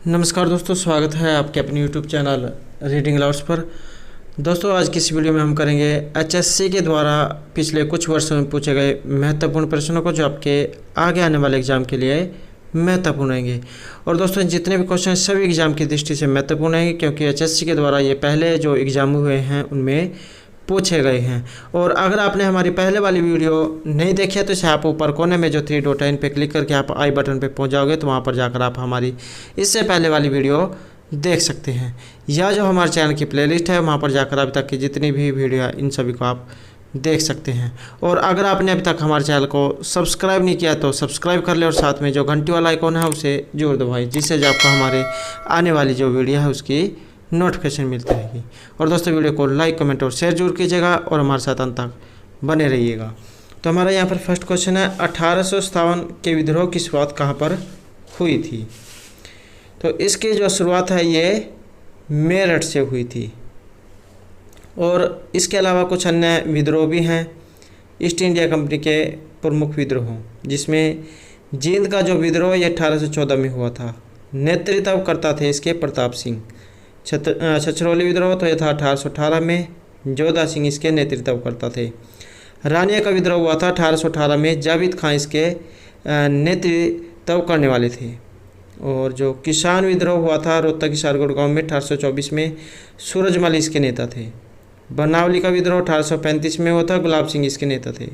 नमस्कार दोस्तों, स्वागत है आपके अपने यूट्यूब चैनल रीडिंग लाउड्स पर। दोस्तों, आज की इस वीडियो में हम करेंगे एचएससी के द्वारा पिछले कुछ वर्षों में पूछे गए महत्वपूर्ण प्रश्नों को, जो आपके आगे आने वाले एग्जाम के लिए महत्वपूर्ण रहेंगे। और दोस्तों, जितने भी क्वेश्चन सभी एग्जाम की दृष्टि से महत्वपूर्ण रहेंगे, क्योंकि एचएससी के द्वारा ये पहले जो एग्जाम हुए हैं उनमें पूछे गए हैं। और अगर आपने हमारी पहले वाली वीडियो नहीं देखी है तो इसे आप ऊपर कोने में जो 3 डॉट है इन पे क्लिक करके आप आई बटन पे पहुंच जाओगे, तो वहां पर जाकर आप हमारी इससे पहले वाली वीडियो देख सकते हैं। या जो हमारे चैनल की प्लेलिस्ट है वहां पर जाकर अभी तक की जितनी भी वीडियो है इन सभी को आप देख सकते हैं। और अगर आपने अभी तक हमारे चैनल को सब्सक्राइब नहीं किया तो सब्सक्राइब कर ले और साथ में जो घंटी वाला आइकॉन है उसे जरूर दबाएं, जिससे जो आपको हमारे आने वाली जो वीडियो है उसकी नोटिफिकेशन मिलती रहेगी। और दोस्तों, वीडियो को लाइक, कमेंट और शेयर जरूर कीजिएगा और हमारे साथ अंत तक बने रहिएगा। तो हमारा यहाँ पर फर्स्ट क्वेश्चन है, 1857 के विद्रोह की शुरुआत कहाँ पर हुई थी? तो इसकी जो शुरुआत है ये मेरठ से हुई थी। और इसके अलावा कुछ अन्य विद्रोह भी हैं ईस्ट इंडिया कंपनी के प्रमुख विद्रोह, जिसमें जींद का जो विद्रोह ये 1814 में हुआ था। नेतृत्व करता थे इसके प्रताप सिंह। छछरौली विद्रोह तो यह था 1818 में, जोधा सिंह इसके नेतृत्व करता थे। रानिया का विद्रोह हुआ था 1818 में, जावेद खान इसके नेतृत्व करने वाले थे। और जो किसान विद्रोह हुआ था रोहतक हिसारगढ़ गांव में 1824 में, सूरजमल इसके नेता थे। बनावली का विद्रोह 1835 में हुआ था, गुलाब सिंह इसके नेता थे।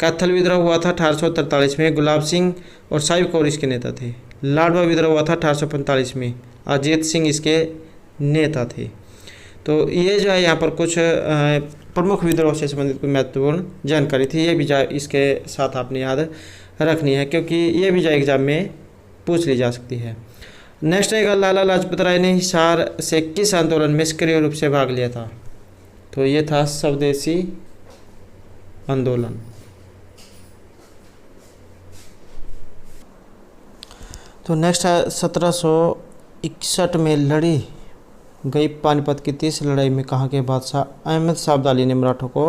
कैथल विद्रोह हुआ था 1843 में, गुलाब सिंह और साहिब कौर इसके नेता थे। लाडवा विद्रोह हुआ था 1845 में, अजीत सिंह इसके नेता थे। तो ये जो है यहाँ पर कुछ प्रमुख विद्रोह से संबंधित कुछ महत्वपूर्ण जानकारी थी। ये भी इसके साथ आपने याद रखनी है, क्योंकि ये भी जो एग्जाम में पूछ ली जा सकती है। नेक्स्ट रहेगा, लाला लाजपत राय ने हिसार से किस आंदोलन में सक्रिय रूप से भाग लिया था? तो ये था स्वदेशी आंदोलन। तो नेक्स्ट है, 1761 में लड़ी गई पानीपत की तीसरी लड़ाई में कहाँ के बादशाह अहमद शाह अब्दाली ने मराठों को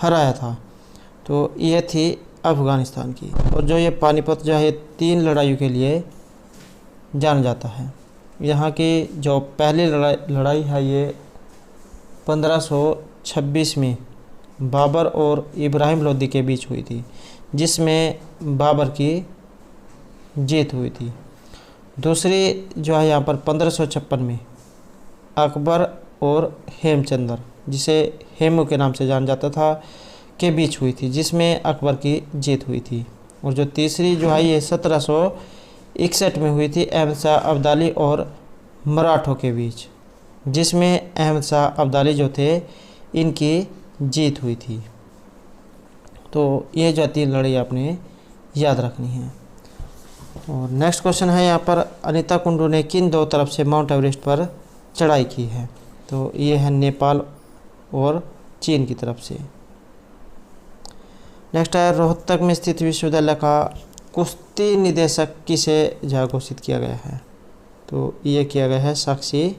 हराया था? तो ये थी अफ़गानिस्तान की। और जो ये पानीपत जो है 3 लड़ाइयों के लिए जाना जाता है। यहाँ की जो पहली लड़ाई है ये 1526 में बाबर और इब्राहिम लोदी के बीच हुई थी, जिसमें बाबर की जीत हुई थी। दूसरी जो है यहाँ पर 1556 में अकबर और हेमचंद्र, जिसे हेमू के नाम से जाना जाता था, के बीच हुई थी, जिसमें अकबर की जीत हुई थी। और जो तीसरी जो है ये 1761 में हुई थी अहमद शाह अब्दाली और मराठों के बीच, जिसमें अहमद शाह अब्दाली जो थे इनकी जीत हुई थी। तो ये जो 3 लड़ाई आपने याद रखनी है। और नेक्स्ट क्वेश्चन है यहाँ पर, अनीता कुंडू ने किन 2 तरफ से माउंट एवरेस्ट पर चढ़ाई की है? तो ये है नेपाल और चीन की तरफ से। नेक्स्ट है, रोहतक में स्थित विश्वविद्यालय का कुश्ती निदेशक किसे घोषित किया गया है? तो ये किया गया है साक्षी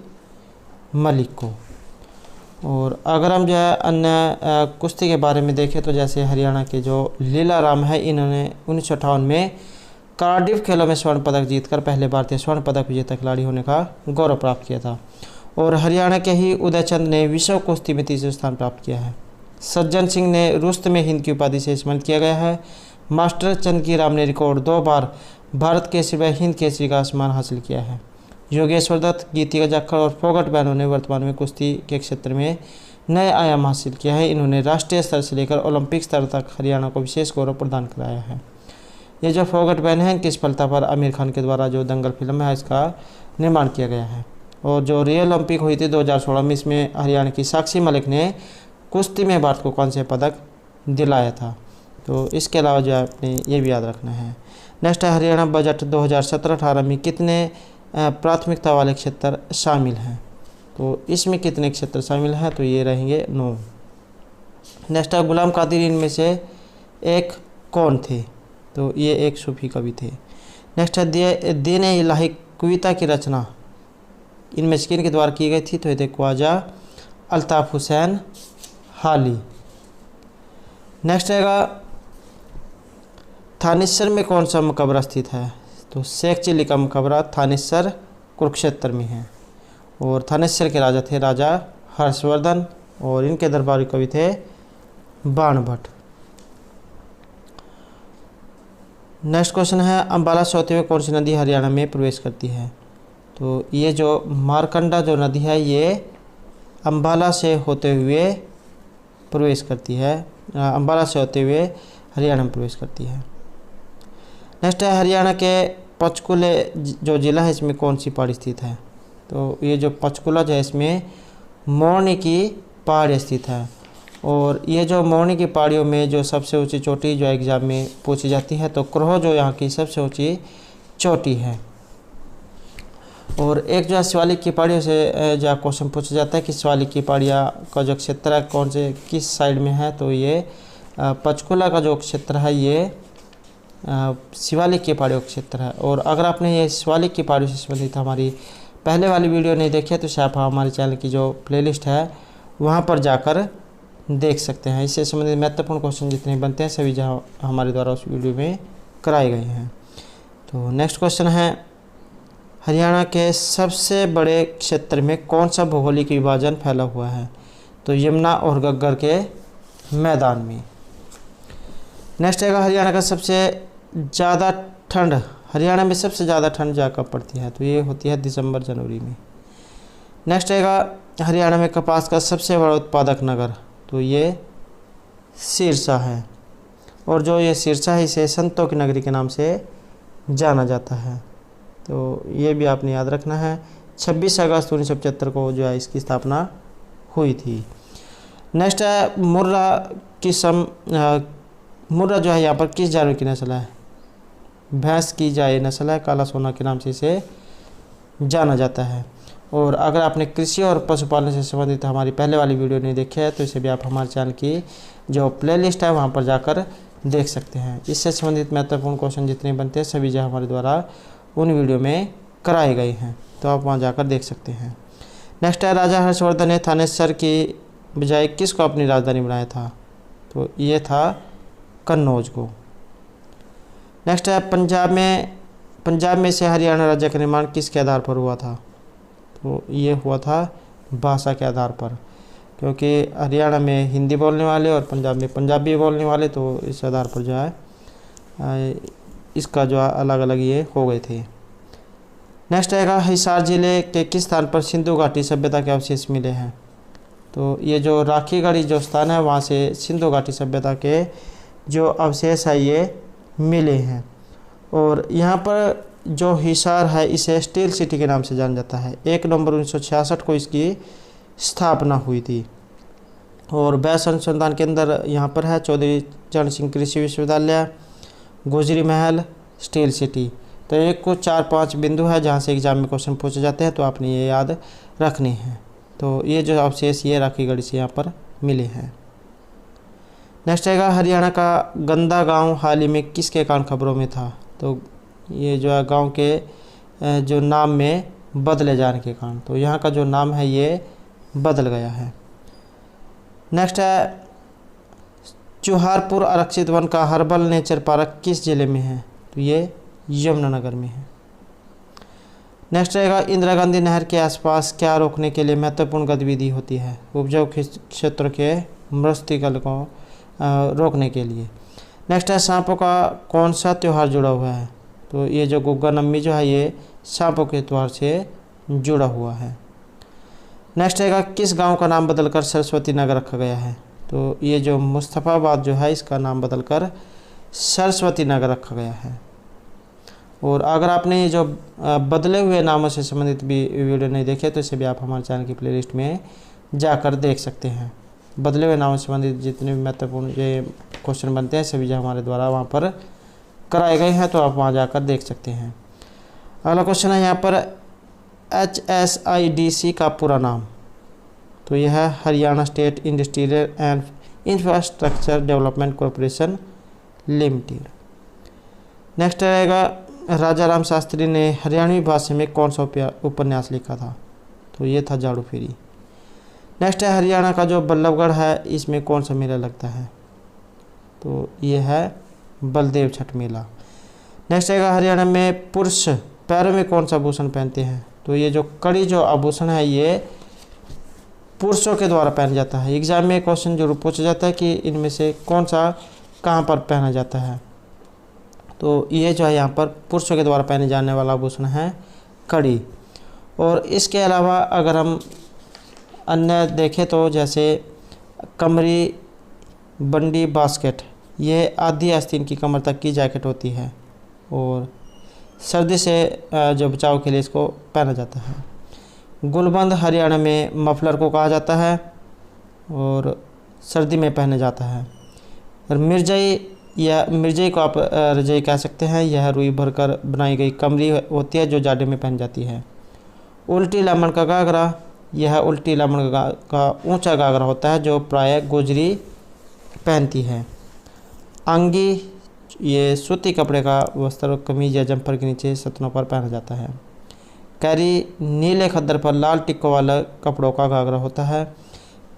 मलिक को। और अगर हम जो है अन्य कुश्ती के बारे में देखें तो जैसे हरियाणा के जो लीला राम है, इन्होंने 1958 में कार्डिफ खेलों में स्वर्ण पदक जीतकर पहले भारतीय स्वर्ण पदक विजेता खिलाड़ी होने का गौरव प्राप्त किया था। और हरियाणा के ही उदयचंद ने विश्व कुश्ती में 3रा स्थान प्राप्त किया है। सज्जन सिंह ने रुस्तमे हिंद की उपाधि से सम्मानित किया गया है। मास्टर चंदकी राम ने रिकॉर्ड 2 बार भारत केसरी व हिंद केसरी का सम्मान हासिल किया है। योगेश्वर दत्त, गीतिका जाखड़ और फोगट बहनों ने वर्तमान में कुश्ती के क्षेत्र में नए आयाम हासिल किया है। इन्होंने राष्ट्रीय स्तर से लेकर ओलंपिक स्तर तक हरियाणा को विशेष गौरव प्रदान कराया है। ये जो फोगट बहन है, इनकी सफलता पर आमिर खान के द्वारा जो दंगल फिल्म है इसका निर्माण किया गया है। और जो रियल ओलंपिक हुई थी 2016 में, इसमें हरियाणा की साक्षी मलिक ने कुश्ती में भारत को कांस्य पदक दिलाया था। तो इसके अलावा जो है आपने ये भी याद रखना है। नेक्स्ट है, हरियाणा बजट 2017-18 में कितने प्राथमिकता वाले क्षेत्र शामिल हैं? तो इसमें कितने क्षेत्र शामिल हैं? तो ये रहेंगे 9। नेक्स्ट है, गुलाम कादिर इनमें से एक कौन थे? तो ये एक सूफी कवि थे। नेक्स्ट है, दीन इलाही कविता की रचना इनमें से किन के द्वारा की गई थी? तो ये थे ख्वाजा अल्ताफ़ हुसैन हाली। नेक्स्ट रहेगा, थानेसर में कौन सा मकबरा स्थित है? तो शेख चिल्ली का मकबरा थानेसर कुरुक्षेत्र में है। और थानेश्वर के राजा थे राजा हर्षवर्धन, और इनके दरबारी कवि थे बाणभट्ट। नेक्स्ट क्वेश्चन है, अम्बाला से होते हुए कौन सी नदी हरियाणा में प्रवेश करती है? तो ये जो मारकंडा जो नदी है ये अम्बाला से होते हुए प्रवेश करती है, अम्बाला से होते हुए हरियाणा में प्रवेश करती है। नेक्स्ट है, हरियाणा के पंचकुले जो ज़िला है इसमें कौन सी पहाड़ी स्थित है? तो ये जो पंचकुला जो है इसमें मोरनी की पहाड़ी स्थित है। और ये जो मोरनी की पहाड़ियों में जो सबसे ऊंची चोटी जो एग्जाम में पूछी जाती है, तो क्रोह जो यहाँ की सबसे ऊंची चोटी है। और एक जो है शिवालिक की पहाड़ियों से जो क्वेश्चन पूछा जाता है कि शिवालिक की पहाड़ियाँ का जो क्षेत्र है कौन से किस साइड में है? तो ये पंचकुला का जो क्षेत्र है ये शिवालिक की पहाड़ियों का क्षेत्र है। और अगर आपने ये शिवालिक की पहाड़ियों से संबंधित हमारी पहले वाली वीडियो नहीं देखी है तो आप हमारे चैनल की जो प्लेलिस्ट है वहाँ पर जाकर देख सकते हैं। इससे संबंधित महत्वपूर्ण क्वेश्चन जितने बनते हैं सभी जहाँ हमारे द्वारा उस वीडियो में कराए गए हैं। तो नेक्स्ट क्वेश्चन है, हरियाणा के सबसे बड़े क्षेत्र में कौन सा भौगोलिक विभाजन फैला हुआ है? तो यमुना और घग्गर के मैदान में। नेक्स्ट है, हरियाणा का सबसे ज़्यादा ठंड, हरियाणा में सबसे ज़्यादा ठंड जहाँ कब पड़ती है? तो ये होती है दिसंबर जनवरी में। नेक्स्ट है, हरियाणा में कपास का सबसे बड़ा उत्पादक नगर, तो ये सिरसा है। और जो ये सिरसा है इसे संतों की नगरी के नाम से जाना जाता है। तो ये भी आपने याद रखना है। 26 अगस्त 1975 को जो है इसकी स्थापना हुई थी। नेक्स्ट है, मुर्रा जो है यहाँ पर किस जानवर की नस्ल है? भैंस की जाए नस्ल है, काला सोना के नाम से इसे जाना जाता है। और अगर आपने कृषि और पशुपालन से संबंधित हमारी पहले वाली वीडियो नहीं देखी है तो इसे भी आप हमारे चैनल की जो प्लेलिस्ट है वहाँ पर जाकर देख सकते हैं। इससे संबंधित महत्वपूर्ण क्वेश्चन जितने बनते हैं सभी जो हमारे द्वारा उन वीडियो में कराए गए हैं, तो आप वहाँ जाकर देख सकते हैं। नेक्स्ट है, राजा हर्षवर्धन ने थानेश्वर की बजाय किसको अपनी राजधानी बनाया था? तो ये था कन्नौज को। नेक्स्ट है, पंजाब में से हरियाणा राज्य का निर्माण किसके आधार पर हुआ था? तो ये हुआ था भाषा के आधार पर, क्योंकि हरियाणा में हिंदी बोलने वाले और पंजाब में पंजाबी बोलने वाले, तो इस आधार पर जो है इसका जो अलग अलग ये हो गए थे। नेक्स्ट आएगा, हिसार जिले के किस स्थान पर सिंधु घाटी सभ्यता के अवशेष मिले हैं? तो ये जो राखीगढ़ी जो स्थान है वहाँ से सिंधु घाटी सभ्यता के जो अवशेष है ये मिले हैं। और यहाँ पर जो हिसार है इसे स्टील सिटी के नाम से जाना जाता है। 1 नवंबर 1966 को इसकी स्थापना हुई थी। और बैस अनुसंधान केंद्र यहाँ पर है, चौधरी चरण सिंह कृषि विश्वविद्यालय, गोजरी महल, स्टील सिटी। तो एक को 4-5 बिंदु है जहाँ से एग्जाम में क्वेश्चन पूछे जाते हैं, तो आपने ये याद रखने हैं। तो ये जो अवशेष ये राखीगढ़ी से यहाँ पर मिले हैं। नेक्स्ट आएगा, हरियाणा का गंदा गांव हाल ही में किसके कारण खबरों में था? तो ये जो है गांव के जो नाम में बदले जाने के कारण, तो यहाँ का जो नाम है ये बदल गया है। नेक्स्ट है, चुहारपुर आरक्षित वन का हर्बल नेचर पार्क किस जिले में है? तो ये यमुनानगर में है। नेक्स्ट रहेगा, इंदिरा गांधी नहर के आसपास क्या रोकने के लिए महत्वपूर्ण गतिविधि होती है? उपजाऊ क्षेत्र के मृत्तिकल को रोकने के लिए। नेक्स्ट है, सांपों का कौन सा त्यौहार जुड़ा हुआ है? तो ये जो गुग्गा नम्मी जो है ये सांपों के त्यौहार से जुड़ा हुआ है। नेक्स्ट रहेगा, किस गांव का नाम बदलकर सरस्वती नगर रखा गया है? तो ये जो मुस्तफ़ाबाद जो है इसका नाम बदलकर सरस्वती नगर रखा गया है। और अगर आपने ये जो बदले हुए नामों से संबंधित भी वीडियो नहीं देखे तो इसे भी आप हमारे चैनल की प्लेलिस्ट में जाकर देख सकते हैं। बदले हुए नामों से संबंधित जितने भी महत्वपूर्ण ये क्वेश्चन बनते हैं सभी जो हमारे द्वारा वहाँ पर कराए गए हैं, तो आप वहाँ जाकर देख सकते हैं। अगला क्वेश्चन है यहाँ पर, HSIDC का पूरा नाम? तो यह है Haryana state industrial and infrastructure development corporation limited. Next रहेगा, राजा राम शास्त्री ने हरियाणवी भाषा में कौन सा उपन्यास लिखा था? तो ये था झाड़ू फेरी। नेक्स्ट है, हरियाणा का जो बल्लभगढ़ है इसमें कौन सा मेला लगता है? तो ये है बलदेव छठ मेला। नेक्स्ट है, हरियाणा में पुरुष पैरों में कौन सा आभूषण पहनते हैं? तो ये जो कड़ी जो आभूषण है ये पुरुषों के द्वारा पहना जाता है। एग्जाम में क्वेश्चन जरूर पूछा जाता है कि इनमें से कौन सा कहाँ पर पहना जाता है। तो ये जो है यहाँ पर पुरुषों के द्वारा पहने जाने वाला आभूषण है कड़ी। और इसके अलावा अगर हम अन्य देखें तो जैसे कमरी, बंडी, बास्केट, ये आधी आस्तीन की कमर तक की जैकेट होती है और सर्दी से जो बचाव के लिए इसको पहना जाता है। गुलबंद हरियाणा में मफलर को कहा जाता है और सर्दी में पहने जाता है। और मिर्जाई या मिर्जाई को आप रजाई कह सकते हैं। यह रुई भरकर बनाई गई कमरी होती है जो जाड़े में पहन जाती है। उल्टी लामण का घाघरा, यह उल्टी लामण का ऊंचा घाघरा होता है जो प्रायः गोजरी पहनती है। अंगी, ये सूती कपड़े का वस्त्र कमीज या जंपर के नीचे सतनों पर पहना जाता है। कैरी, नीले खद्दर पर लाल टिक्कों वाला कपड़ों का घाघरा होता है।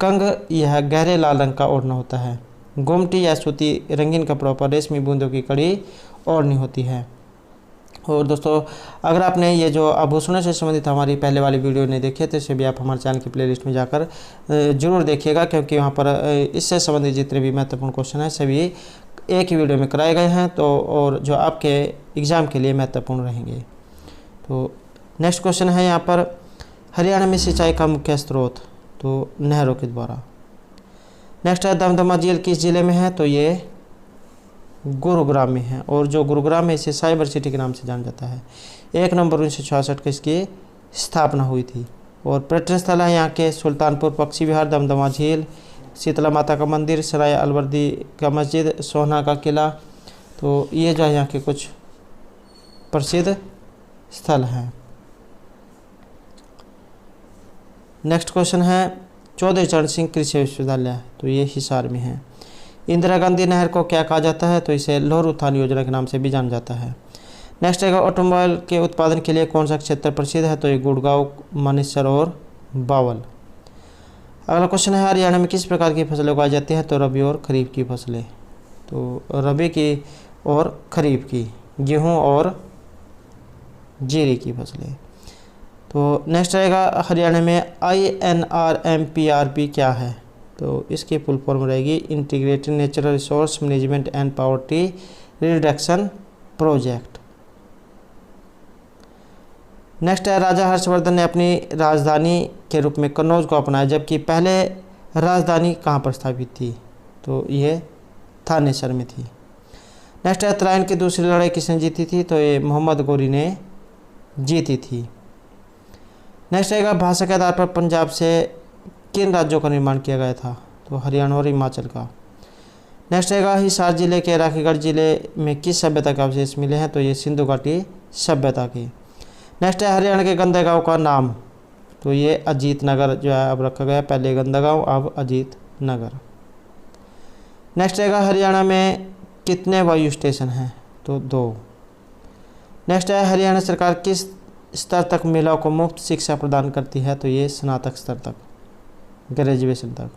कंग, यह गहरे लाल रंग का ओढ़ना होता है। गोमटी या सूती रंगीन कपड़ों पर रेशमी बूंदों की कड़ी ओढ़नी होती है। और दोस्तों अगर आपने ये जो आभूषणों से संबंधित हमारी पहले वाली वीडियो नहीं देखी तो इसे भी आप हमारे चैनल की प्लेलिस्ट में जाकर जरूर देखिएगा, क्योंकि वहाँ पर इससे संबंधित जितने भी महत्वपूर्ण क्वेश्चन हैं सभी एक ही वीडियो में कराए गए हैं, तो और जो आपके एग्ज़ाम के लिए महत्वपूर्ण रहेंगे। तो नेक्स्ट क्वेश्चन है यहाँ पर, हरियाणा में सिंचाई का मुख्य स्रोत, तो नहरों के द्वारा। नेक्स्ट है दमदमा झील किस जिले में है, तो ये गुरुग्राम में है। और जो गुरुग्राम है इसे साइबर सिटी के नाम से जाना जाता है। 1 नवंबर 1966 को इसकी स्थापना हुई थी। और पर्यटन स्थल है यहाँ के सुल्तानपुर पक्षी विहार, दमदमा झील, शीतला माता का मंदिर, सराय अलवर्दी का मस्जिद, सोहना का किला। तो ये जो है यहाँ के कुछ प्रसिद्ध स्थल हैं। नेक्स्ट क्वेश्चन है चौधरी चरण सिंह कृषि विश्वविद्यालय, तो ये हिसार में है। इंदिरा गांधी नहर को क्या कहा जाता है, तो इसे लौह उत्थान योजना के नाम से भी जाना जाता है। नेक्स्ट है ऑटोमोबाइल के उत्पादन के लिए कौन सा क्षेत्र प्रसिद्ध है, तो ये गुड़गांव, मानेसर और बावल। अगला क्वेश्चन है हरियाणा में किस प्रकार की फसलें उगाई जाती है, तो रबी और खरीफ की फसलें। तो रबी की और खरीफ की, गेहूँ और जीरी की फसलें। तो नेक्स्ट रहेगा हरियाणा में INRMPRP क्या है, तो इसकी फुल फॉर्म रहेगी integrated natural resource management and poverty reduction project. Next है राजा हर्षवर्धन ने अपनी राजधानी के रूप में कन्नौज को अपनाया, जबकि पहले राजधानी कहाँ पर स्थापित थी, तो ये थानेसर में थी। नेक्स्ट है तराइन की दूसरी लड़ाई किसने जीती थी, तो ये मोहम्मद गौरी ने जीती थी। नेक्स्ट रहेगा भाषा के आधार पर पंजाब से किन राज्यों का निर्माण किया गया था, तो हरियाणा और हिमाचल का। नेक्स्ट रहेगा हिसार जिले के राखीगढ़ जिले में किस सभ्यता के अवशेष मिले हैं, तो ये सिंधु घाटी सभ्यता की। नेक्स्ट है हरियाणा के गंदा गांव का नाम, तो ये अजीत नगर जो है अब रखा गया, पहले गंदा गांव अब अजीत नगर। नेक्स्ट रहेगा हरियाणा में कितने वायु स्टेशन हैं, तो 2। नेक्स्ट है हरियाणा सरकार किस स्तर तक महिलाओं को मुफ्त शिक्षा प्रदान करती है, तो ये स्नातक स्तर तक, ग्रेजुएशन तक।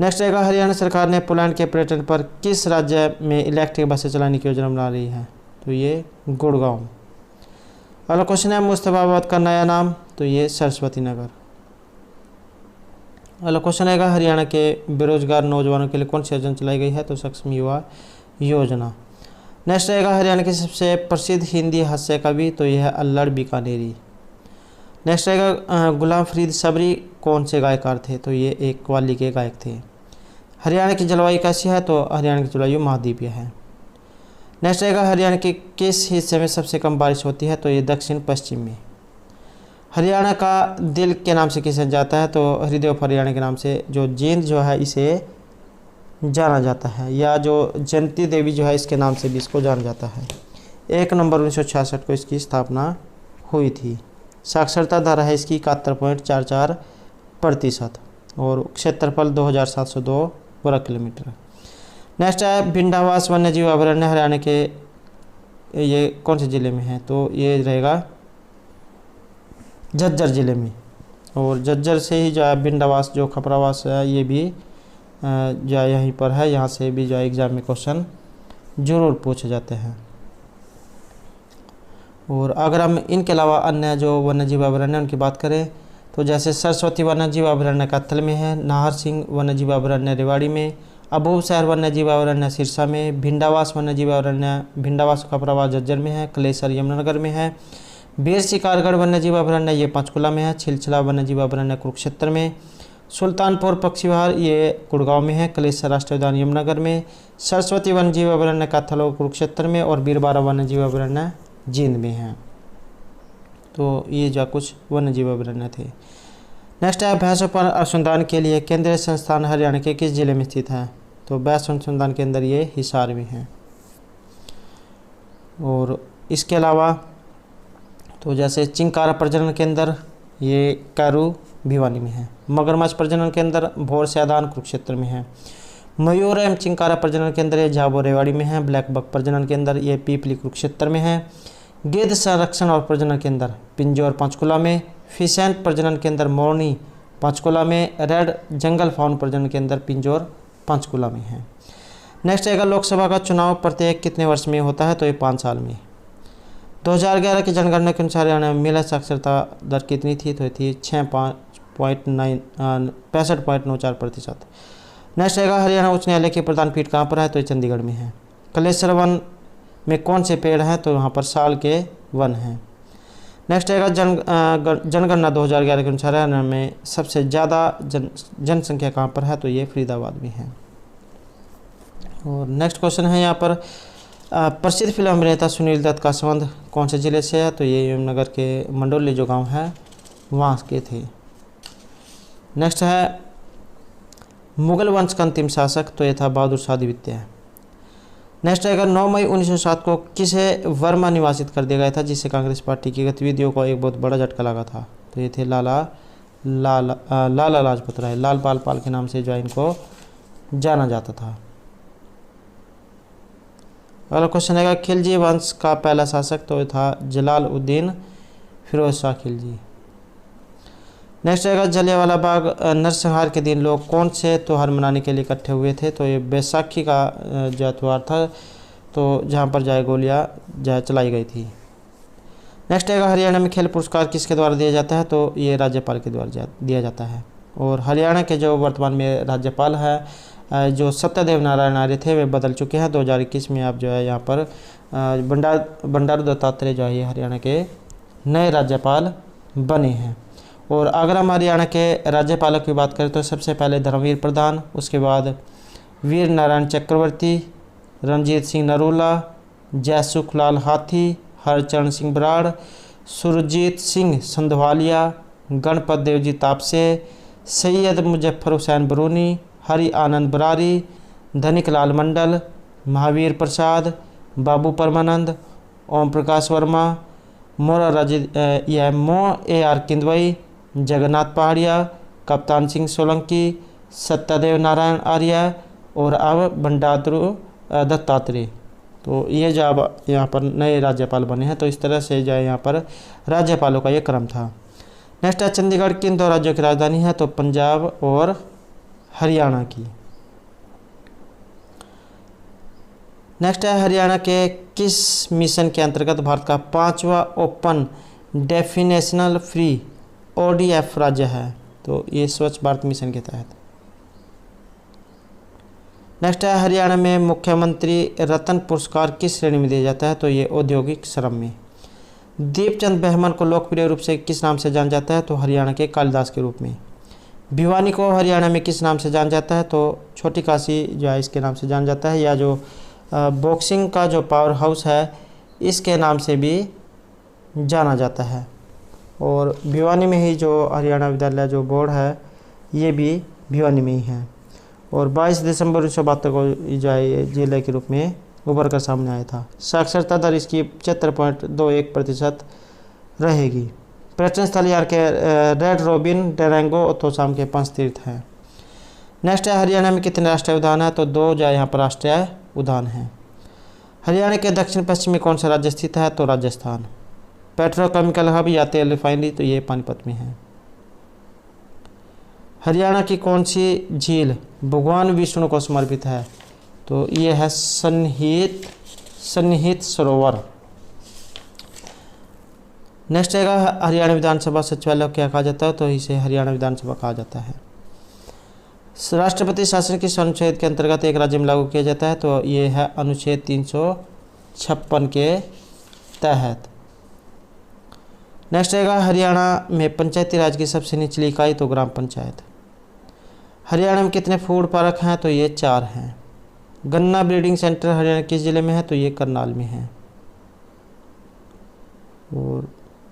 नेक्स्ट रहेगा हरियाणा सरकार ने पोलैंड के पर्यटन पर किस राज्य में इलेक्ट्रिक बसें चलाने की योजना बना रही है, तो ये गुड़गांव। अगला क्वेश्चन है मुस्तफाबाद का नया नाम, तो ये सरस्वती नगर। अगला क्वेश्चन है हरियाणा के बेरोजगार नौजवानों के लिए कौन सी योजना चलाई गई है, तो सक्षम युवा योजना। नेक्स्ट रहेगा हरियाणा के सबसे प्रसिद्ध हिंदी हास्य कवि, तो यह है अल्लड़ बीकानेरी। नेक्स्ट रहेगा गुलाम फरीद सबरी कौन से गायकार थे, तो ये एक कव्वाली के गायक थे। हरियाणा की जलवायु कैसी है, तो हरियाणा की जलवायु महाद्वीपीय है। नेक्स्ट रहेगा हरियाणा के किस हिस्से में सबसे कम बारिश होती है, तो ये दक्षिण पश्चिम में। हरियाणा का दिल के नाम से किसे जाता है, तो हृदय ऑफ हरियाणा के नाम से जो जींद जो है इसे जाना जाता है, या जो जयंती देवी जो है इसके नाम से भी इसको जाना जाता है। 1 नवंबर 1966 को इसकी स्थापना हुई थी। साक्षरता दर है इसकी 71.44% और क्षेत्रफल 2702 वर्ग किलोमीटर। नेक्स्ट है भिंडावास वन्य जीव अभयारण्य हरियाणा के ये कौन से ज़िले में है, तो ये रहेगा झज्जर ज़िले में। और झज्जर से ही जो है भिंडावास जो खपरावास है ये भी जो है यहीं पर है, यहाँ से भी जो है एग्ज़ाम में क्वेश्चन जरूर पूछे जाते हैं। और अगर हम इनके अलावा अन्य जो वन्यजीव अभयारण्य उनकी बात करें तो जैसे सरस्वती वन्यजीव अभयारण्य कैथल में है, नाहर सिंह वन्यजीव अभयारण्य रेवाड़ी में, अबूबशहर वन्यजीव अभयारण्य सिरसा में, भिंडावास वन्यजीव अभयारण्य भिंडावास का प्रवास झज्जर में है, कलेसर यमुनानगर में है, बीर शिकारगढ़ वन्यजीव अभयारण्य ये पंचकुला में है, छिलछिला वन्यजीव अभयारण्य कुरुक्षेत्र में, सुल्तानपुर पक्षी विहार ये गुड़गांव में है, कलेसर राष्ट्रीय उद्यान यमुनानगर में, सरस्वती वन्यजीव अभयारण्य कैथल और कुरुक्षेत्र में, और बीरबारा वन्यजीव अभयारण्य जींद में है। तो ये जो कुछ वन्यजीव अभयारण्य थे। नेक्स्ट है भैंसों पर अनुसंधान के लिए केंद्रीय संस्थान हरियाणा के किस जिले में स्थित है? तो भैंस अनुसंधान केंद्र ये हिसार में है। और इसके अलावा तो जैसे चिंकारा प्रजनन केंद्र ये कैरू भिवानी में है, मगरमच्छ प्रजनन केंद्र भोर सैदान कुरुक्षेत्र में है, मयूर एवं चिंकारा प्रजनन केंद्र ये झाबुआ रेवाड़ी में है, ब्लैक बक प्रजनन केंद्र ये पीपली कुरुक्षेत्र में है, गिद्ध संरक्षण और प्रजनन केंद्र पिंजौर पंचकुला में, फिशेंट प्रजनन केंद्र मोरनी पंचकुला में, रेड जंगल फाउन प्रजनन केंद्र पिंजौर पंचकुला में है। नेक्स्ट आएगा लोकसभा का चुनाव प्रत्येक कितने वर्ष में होता है? तो ये 5 साल में। 2011 की जनगणना के अनुसार हरियाणा में महिला साक्षरता दर कितनी थी? तो ये थी 65.94%। नेक्स्ट आएगा हरियाणा उच्च न्यायालय की प्रधान पीठ कहाँ पर है? तो ये चंडीगढ़ में है। कलेसर वन में कौन से पेड़ हैं? तो यहाँ पर साल के वन हैं। नेक्स्ट आएगा जनगणना 2011 के अनुसार हरियाणा में सबसे ज़्यादा जनसंख्या कहाँ पर है? तो ये फरीदाबाद में है। और नेक्स्ट क्वेश्चन है यहाँ पर प्रसिद्ध फिल्म अभिनेता सुनील दत्त का संबंध कौन से ज़िले से है? तो ये यमुनानगर के मंडोली जो गांव है वहाँ के थे। नेक्स्ट है मुगल वंश का अंतिम शासक, तो ये था बहादुर शाह द्वितीय। नेक्स्ट आएगा 9 मई 1907 को किसे वर्मा निवासित कर दिया गया था जिससे कांग्रेस पार्टी की गतिविधियों को एक बहुत बड़ा झटका लगा था? तो ये थे लाला लाजपत राय, लाल पाल के नाम से जो है इनको जाना जाता था। अगला क्वेश्चन आएगा खिलजी वंश का पहला शासक, तो ये था जलालुद्दीन फिरोज शाह खिलजी। नेक्स्ट आएगा जलियांवाला बाग नरसंहार के दिन लोग कौन से त्यौहार मनाने के लिए इकट्ठे हुए थे? तो ये बैसाखी का जो त्यौहार था, तो जहाँ पर जाए गोलियाँ जो चलाई गई थी। नेक्स्ट आएगा हरियाणा में खेल पुरस्कार किसके द्वारा दिया जाता है? तो ये राज्यपाल के द्वारा दिया जाता है। और हरियाणा के जो वर्तमान में राज्यपाल है जो सत्यदेव नारायण आर्य थे वे बदल चुके हैं। 2021 में आप जो है यहाँ पर बंडारू दत्तात्रेय जो है हरियाणा के नए राज्यपाल बने हैं। और अगर हम हरियाणा के राज्यपालों की बात करें तो सबसे पहले धर्मवीर प्रधान, उसके बाद वीर नारायण चक्रवर्ती, रणजीत सिंह नरूला, जयसुखलाल हाथी, हरचरण सिंह बराड़, सुरजीत सिंह संधवालिया, गणपत देव जी तापसे, सैयद मुजफ्फर हुसैन बरूनी, हरि आनंद बरारी, धनिक लाल मंडल, महावीर प्रसाद, बाबू परमानंद, ओम प्रकाश वर्मा, मोरा AR किंदवई, जगन्नाथ पहाड़िया, कप्तान सिंह सोलंकी, सत्यदेव नारायण आर्य और अब बंडारू दत्तात्रेय। तो ये जो अब यहाँ पर नए राज्यपाल बने हैं, तो इस तरह से जो है यहाँ पर राज्यपालों का ये क्रम था। नेक्स्ट है चंडीगढ़ किन 2 राज्यों की राजधानी है? तो पंजाब और हरियाणा की। नेक्स्ट है हरियाणा के किस मिशन के अंतर्गत भारत का 5वां ओपन डेफिनेशनल फ्री ODF राज्य है? तो ये स्वच्छ भारत मिशन के तहत। नेक्स्ट है हरियाणा में मुख्यमंत्री रत्न पुरस्कार किस श्रेणी में दिया जाता है? तो ये औद्योगिक श्रम में। दीपचंद बहमन को लोकप्रिय रूप से किस नाम से जाना जाता है? तो हरियाणा के कालिदास के रूप में। भिवानी को हरियाणा में किस नाम से जाना जाता है? तो छोटी काशी जो है इसके नाम से जाना जाता है, या जो बॉक्सिंग का जो पावर हाउस है इसके नाम से भी जाना जाता है। और भिवानी में ही जो हरियाणा विद्यालय जो बोर्ड है ये भी भिवानी में ही है। और 22 दिसंबर 1972 को जो है जिले के रूप में उभर कर सामने आया था। साक्षरता दर इसकी 75.21% रहेगी। पर्यटन स्थल यहाँ के रेड रोबिन, डेरेंगो और तोसाम के 5 तीर्थ हैं। नेक्स्ट है हरियाणा में कितने राष्ट्रीय उद्यान हैं? तो 2 जो यहाँ पर राष्ट्रीय उद्यान हैं। हरियाणा के दक्षिण पश्चिम में कौन सा राज्य स्थित है? तो राजस्थान। पेट्रोकेमिकल हब या तेल रिफाइनरी, तो ये पानीपत में है। हरियाणा की कौन सी झील भगवान विष्णु को समर्पित है? तो ये है सन्निहित सरोवर। नेक्स्ट रहेगा हरियाणा विधानसभा सचिवालय को क्या कहा जाता है, तो इसे हरियाणा विधानसभा कहा जाता है। राष्ट्रपति शासन किस अनुच्छेद के अंतर्गत एक राज्य में लागू किया जाता है, तो ये है अनुच्छेद 356 के तहत। नेक्स्ट रहेगा हरियाणा में पंचायती राज की सबसे निचली इकाई, तो ग्राम पंचायत। हरियाणा में कितने फूड पार्क हैं, तो ये 4 हैं। गन्ना ब्रीडिंग सेंटर हरियाणा किस जिले में है, तो ये करनाल में है। और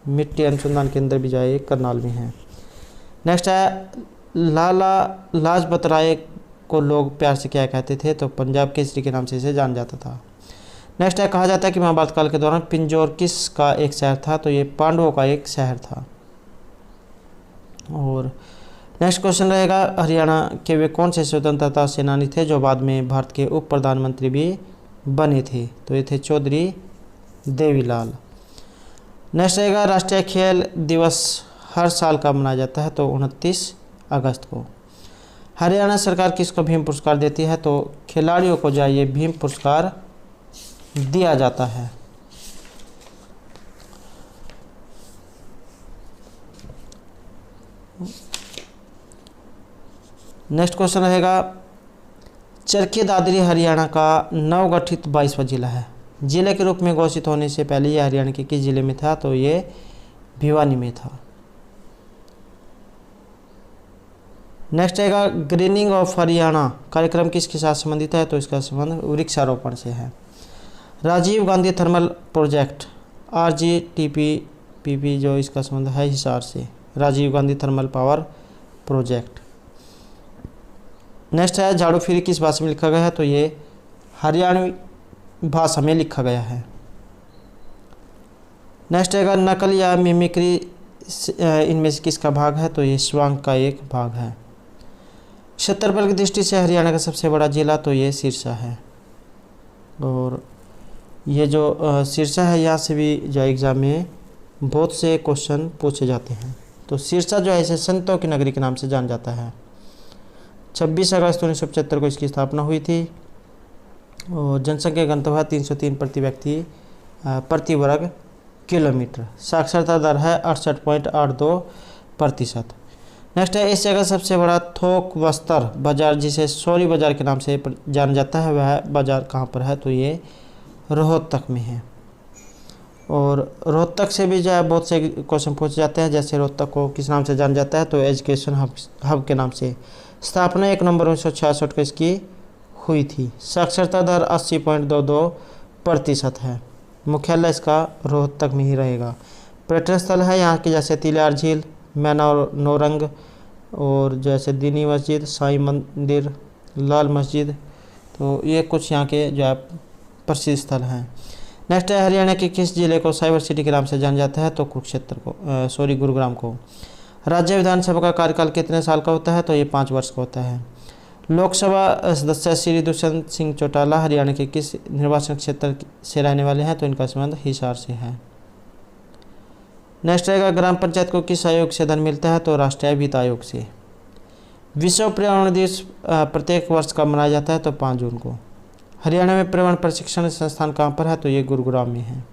मिट्टी अनुसंधान केंद्र भी जाए करनाल में है। नेक्स्ट है लाला लाजपत राय को लोग प्यार से क्या कहते थे, तो पंजाब केसरी के नाम से इसे जाना जाता था। नेक्स्ट है कहा जाता है कि महाभारत काल के दौरान पिंजौर किस का एक शहर था, तो ये पांडवों का एक शहर था। और नेक्स्ट क्वेश्चन रहेगा हरियाणा के वे कौन से स्वतंत्रता सेनानी थे जो बाद में भारत के उप प्रधानमंत्री भी बने थे, तो ये थे चौधरी देवीलाल। नेक्स्ट रहेगा राष्ट्रीय खेल दिवस हर साल का मनाया जाता है, तो 29 अगस्त को। हरियाणा सरकार किसको भीम पुरस्कार देती है, तो खिलाड़ियों को जो ये भीम पुरस्कार दिया जाता है। नेक्स्ट क्वेश्चन रहेगा चरखी दादरी हरियाणा का नवगठित 22वां जिला है। जिले के रूप में घोषित होने से पहले ये हरियाणा के किस जिले में था, तो ये भिवानी में था। नेक्स्ट रहेगा ग्रीनिंग ऑफ हरियाणा कार्यक्रम किसके साथ संबंधित है, तो इसका संबंध वृक्षारोपण से है। Rajiv Gandhi thermal project RGTPP जो इसका संबंध है हिसार से, Rajiv Gandhi thermal power project. Next है झाड़ू फिरी किस भाषा में लिखा गया है, तो ये हरियाणवी भाषा में लिखा गया है। नेक्स्ट रहेगा नकल या मिमिक्री इनमें से किसका भाग है, तो ये स्वांग का एक भाग है। क्षेत्रफल की दृष्टि से हरियाणा का सबसे बड़ा जिला, तो ये सिरसा है। और ये जो सिरसा है यहाँ से भी जो एग्ज़ाम में बहुत से क्वेश्चन पूछे जाते हैं। तो सिरसा जो है इसे संतों की नगरी के नाम से जाना जाता है। 26 अगस्त 1975 को इसकी स्थापना हुई थी। और जनसंख्या घनत्व है 303 प्रति व्यक्ति प्रति वर्ग किलोमीटर। साक्षरता दर है 68.82%। नेक्स्ट है एशिया का सबसे बड़ा थोक वस्त्र बाजार जिसे सौरी बाजार के नाम से जाना जाता है, वह बाजार कहाँ पर है, तो ये रोहतक में है। और रोहतक से भी जो है बहुत से क्वेश्चन पूछे जाते हैं, जैसे रोहतक को किस नाम से जाना जाता है, तो एजुकेशन हब के नाम से। स्थापना 1 नवंबर 1966 को इसकी हुई थी। साक्षरता दर 80.22% है। मुख्यालय इसका रोहतक में ही रहेगा। पर्यटन स्थल है यहाँ के जैसे तिलियार झील, मैनोरंग और जैसे दीनी मस्जिद, साईं मंदिर, लाल मस्जिद, तो ये कुछ यहाँ के जो है प्रसिद्ध स्थल हैं। नेक्स्ट है हरियाणा के किस जिले को साइबर सिटी के नाम से जाना जाता है, तो कुरुक्षेत्र को गुरुग्राम को। राज्य विधानसभा का कार्यकाल कितने साल का होता है, तो ये 5 वर्ष का होता है। लोकसभा सदस्य श्री दुष्यंत सिंह चौटाला हरियाणा के किस निर्वाचन क्षेत्र से रहने वाले हैं, तो इनका संबंध हिसार से है। नेक्स्ट रहेगा ग्राम पंचायत को किस आयोग से धन मिलता है, तो राष्ट्रीय वित्त आयोग से। विश्व पर्यावरण दिवस प्रत्येक वर्ष का मनाया जाता है, तो 5 जून को। हरियाणा में पर्यावरण प्रशिक्षण संस्थान कहाँ पर है, तो ये गुरुग्राम में है।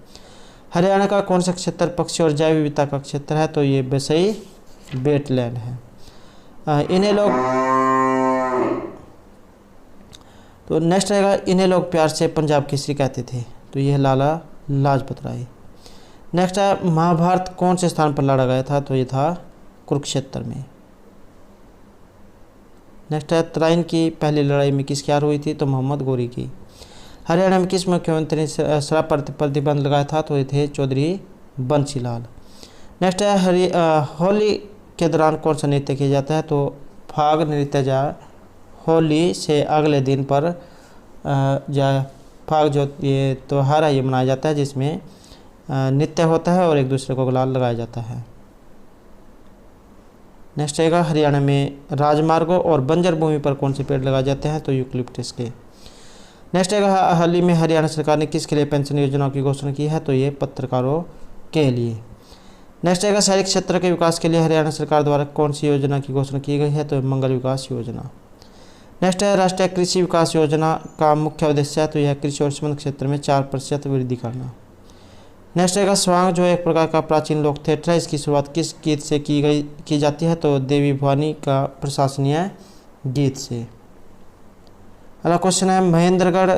हरियाणा का कौन सा क्षेत्र पक्षी और जैव विविधता का क्षेत्र है, तो ये बसई वेटलैंड है। इन्हें लोग तो नेक्स्ट रहेगा इन्हें लोग प्यार से पंजाब केसरी कहते थे, तो ये लाला लाजपत राय। नेक्स्ट है महाभारत कौन से स्थान पर लड़ा गया था, तो ये था कुरुक्षेत्र में। नेक्स्ट है तराइन की पहली लड़ाई में किसकी हार हुई थी, तो मोहम्मद गोरी की। हरियाणा में किस मुख्यमंत्री ने शराब पर प्रतिबंध लगाया था, तो ये थे चौधरी बंसीलाल। नेक्स्ट है होली के दौरान कौन सा नृत्य किया जाता है, तो फाग नृत्य जा होली से अगले दिन पर फाग जो ये त्यौहार है ये मनाया जाता है, जिसमें नृत्य होता है और एक दूसरे को गुलाल लगाया जाता है। नेक्स्ट रहेगा हरियाणा में राजमार्गों और बंजर भूमि पर कौन से पेड़ लगाए जाते हैं, तो यूकलिप्टस के। नेक्स्ट रहेगा हाल ही में हरियाणा सरकार ने किसके लिए पेंशन योजनाओं की घोषणा की है, तो ये पत्रकारों के लिए। नेक्स्ट रहेगा शहरी क्षेत्र के विकास के लिए हरियाणा सरकार द्वारा कौन सी योजना की घोषणा की गई है, तो मंगल विकास योजना। नेक्स्ट है राष्ट्रीय कृषि विकास योजना का मुख्य उद्देश्य है, तो यह कृषि और संबद्ध क्षेत्र में 4% वृद्धि करना। नेक्स्ट रहेगा स्वांग, जो एक प्रकार का प्राचीन लोक थिएटर है। इसकी शुरुआत किस गीत से की जाती है? तो देवी भवानी का प्रशंसनीय गीत से। अगला क्वेश्चन है, महेंद्रगढ़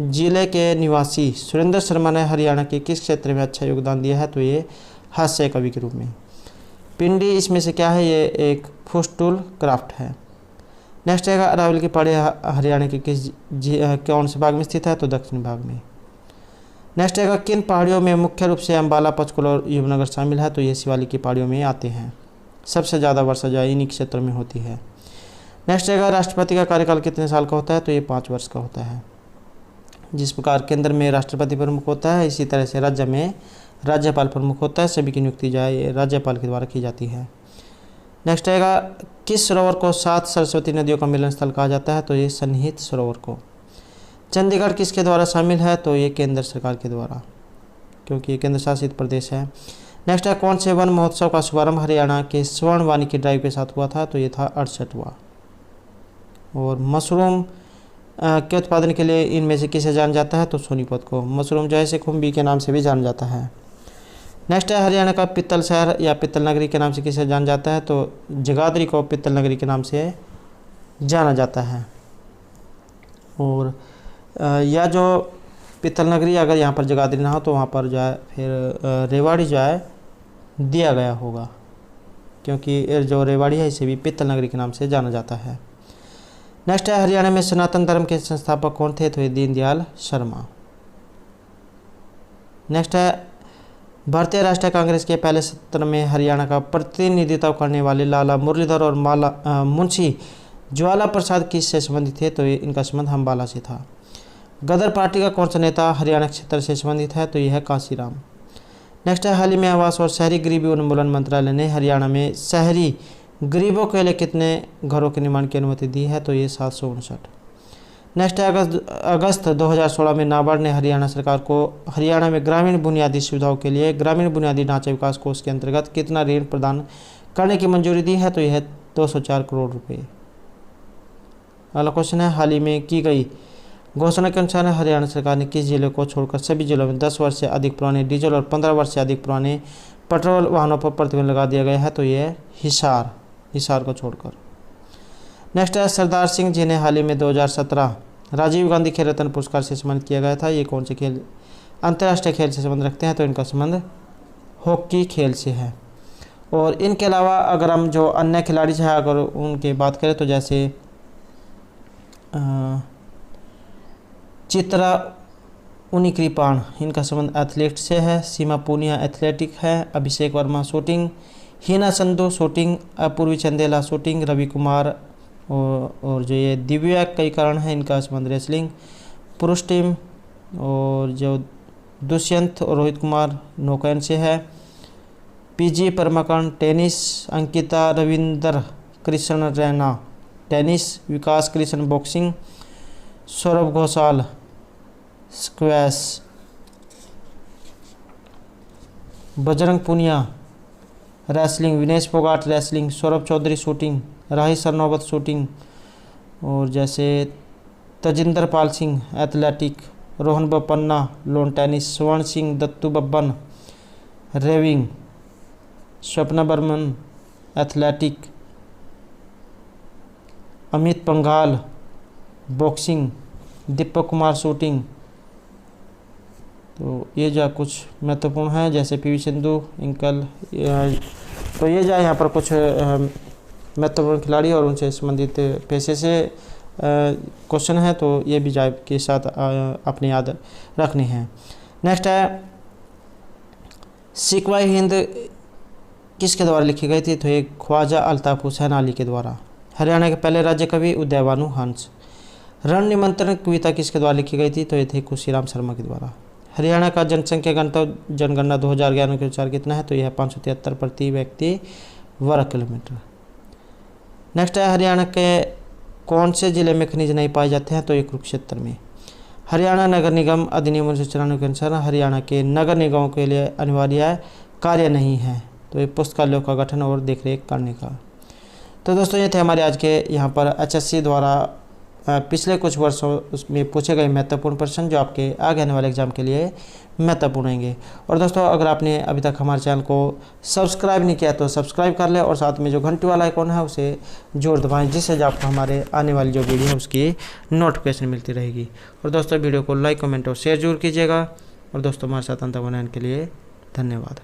जिले के निवासी सुरेंद्र शर्मा ने हरियाणा के किस क्षेत्र में अच्छा योगदान दिया है? तो ये हास्य कवि के रूप में। पिंडी इसमें से क्या है? ये एक फुस्टूल क्राफ्ट है। नेक्स्ट रहेगा, अरावली की पहाड़ी हरियाणा के कौन से भाग में स्थित है? तो दक्षिणी भाग में। नेक्स्ट रहेगा, किन पहाड़ियों में मुख्य रूप से अम्बाला, पंचकुला और यमुनानगर शामिल है? तो ये शिवालिक की पहाड़ियों में आते हैं। सबसे ज़्यादा वर्षा जो है इन्हीं क्षेत्रों में होती है। नेक्स्ट रहेगा, राष्ट्रपति का कार्यकाल कितने साल का होता है? तो ये 5 वर्ष का होता है। जिस प्रकार केंद्र में राष्ट्रपति प्रमुख होता है, इसी तरह से राज्य में राज्यपाल प्रमुख होता है। सभी की नियुक्ति जो है ये राज्यपाल के द्वारा की जाती है। नेक्स्ट रहेगा, किस सरोवर को 7 सरस्वती नदियों का मिलन स्थल कहा जाता है? तो ये सन्निहित सरोवर को। चंडीगढ़ किसके द्वारा शामिल है? तो ये केंद्र सरकार के द्वारा, क्योंकि ये केंद्र शासित प्रदेश है। नेक्स्ट है, कौन से वन महोत्सव का शुभारंभ हरियाणा के स्वर्ण वानिकी ड्राइव के साथ हुआ था? तो ये था 68वां। और मशरूम के उत्पादन के लिए इनमें से किसे जाना जाता है? तो सोनीपत को। मशरूम जो है इसे खुम्बी के नाम से भी जाना जाता है। नेक्स्ट है, हरियाणा का पित्तल शहर या पित्तल नगरी के नाम से किसे जाना जाता है? तो जगाधरी को पित्तल नगरी के नाम से जाना जाता है। और या जो पित्तल नगरी, अगर यहाँ पर जगाधरी ना हो तो वहाँ पर जो है फिर रेवाड़ी जो है दिया गया होगा, क्योंकि जो रेवाड़ी है इसे भी पित्तल नगरी के नाम से जाना जाता है। नेक्स्ट है, हरियाणा में सनातन धर्म के संस्थापक कौन थे? तो ये दीनदयाल शर्मा। नेक्स्ट है, भारतीय राष्ट्रीय कांग्रेस के पहले सत्र में हरियाणा का प्रतिनिधित्व करने वाले लाला मुरलीधर और मुंशी ज्वाला प्रसाद किससे संबंधित थे? तो ये इनका संबंध अम्बाला से था। गदर पार्टी का कौन सा नेता हरियाणा क्षेत्र से संबंधित है? तो यह है कांसीराम। नेक्स्ट है, हाल ही में आवास और शहरी गरीबी उन्मूलन मंत्रालय ने हरियाणा में शहरी गरीबों के लिए कितने घरों के निर्माण की अनुमति दी है? तो ये 759। नेक्स्ट है, अगस्त 2016 में नाबार्ड ने हरियाणा सरकार को हरियाणा में ग्रामीण बुनियादी सुविधाओं के लिए ग्रामीण बुनियादी ढांचा विकास कोष के अंतर्गत कितना ऋण प्रदान करने की मंजूरी दी है? तो यह है 204 करोड़ रुपये। अगला क्वेश्चन है, हाल ही में की गई घोषणा के अनुसार हरियाणा सरकार ने किस जिले को छोड़कर सभी जिलों में 10 वर्ष से अधिक पुराने डीजल और 15 वर्ष से अधिक पुराने पेट्रोल वाहनों पर प्रतिबंध लगा दिया गया है? तो यह हिसार को छोड़कर। नेक्स्ट है, सरदार सिंह जिन्हें हाल ही में 2017 राजीव गांधी खेल रत्न पुरस्कार से सम्मानित किया गया था, ये कौन से खेल अंतर्राष्ट्रीय खेल से संबंध रखते हैं? तो इनका संबंध हॉकी खेल से है। और इनके अलावा अगर हम जो अन्य खिलाड़ी हैं अगर उनकी बात करें तो जैसे चित्रा उनिकृपाण, इनका संबंध एथलीट से है। सीमा पूनिया एथलेटिक है। Abhishek Verma shooting, Hina Sandhu shooting, Apurvi Chandela shooting, Ravi Kumar और जो ये दिव्या कई कारण है इनका संबंध रेसलिंग पुरुष टीम, और जो दुष्यंत और रोहित कुमार नौकायन से है। P G Paramakaran tennis, Ankita Ravinder Krishna Raina tennis, Vikas Krishna boxing, Saurabh Ghosal squash, Bajrang Punia wrestling, Vinesh Phogat wrestling, Saurabh Chaudhary shooting, Rahi Sarnobat shooting, और जैसे Tajinder Pal Singh athletic, Rohan Bopanna lawn tennis, Swarn Singh Dattu Baban rowing, Swapna Barman athletic, Amit Panghal boxing, Deepak Kumar shooting. तो ये जो कुछ महत्वपूर्ण है, जैसे पीवी सिंधु इंकल, तो ये जो यहाँ पर कुछ महत्वपूर्ण खिलाड़ी और उनसे संबंधित पेशे से क्वेश्चन है, तो ये भी जाए के साथ अपने याद रखने हैं। नेक्स्ट है, सिकवाई हिंद किसके द्वारा लिखी गई थी? तो ये ख्वाजा अल्ताफ हुसैन अली के द्वारा। हरियाणा के पहले राज्य कवि उदयभानु हंस। रण निमंत्रण कविता किसके द्वारा लिखी गई थी? तो ये थी खुशीराम शर्मा के द्वारा। हरियाणा का जनसंख्या जनगणना 2011 के अनुसार कितना है? तो यह 573 प्रति व्यक्ति वर्ग किलोमीटर। नेक्स्ट है, हरियाणा के कौन से जिले में खनिज नहीं पाए जाते हैं? तो ये कुरुक्षेत्र में। हरियाणा नगर निगम अधिनियम 1994 के अनुसार हरियाणा के नगर निगमों के लिए अनिवार्य कार्य नहीं है, तो ये पुस्तकालयों का गठन और देखरेख करने का। तो दोस्तों ये थे हमारे आज के यहाँ पर HSC द्वारा पिछले कुछ वर्षों उसमें पूछे गए महत्वपूर्ण प्रश्न जो आपके आगे आने वाले एग्जाम के लिए महत्वपूर्ण होंगे। और दोस्तों अगर आपने अभी तक हमारे चैनल को सब्सक्राइब नहीं किया तो सब्सक्राइब कर लें और साथ में जो घंटी वाला आइकॉन है उसे जोर दबाएं, जिससे आपको हमारे आने वाली जो वीडियो है उसकी नोटिफिकेशन मिलती रहेगी। और दोस्तों वीडियो को लाइक, कमेंट और शेयर जरूर कीजिएगा। और दोस्तों हमारे साथ अंत बनाने के लिए धन्यवाद।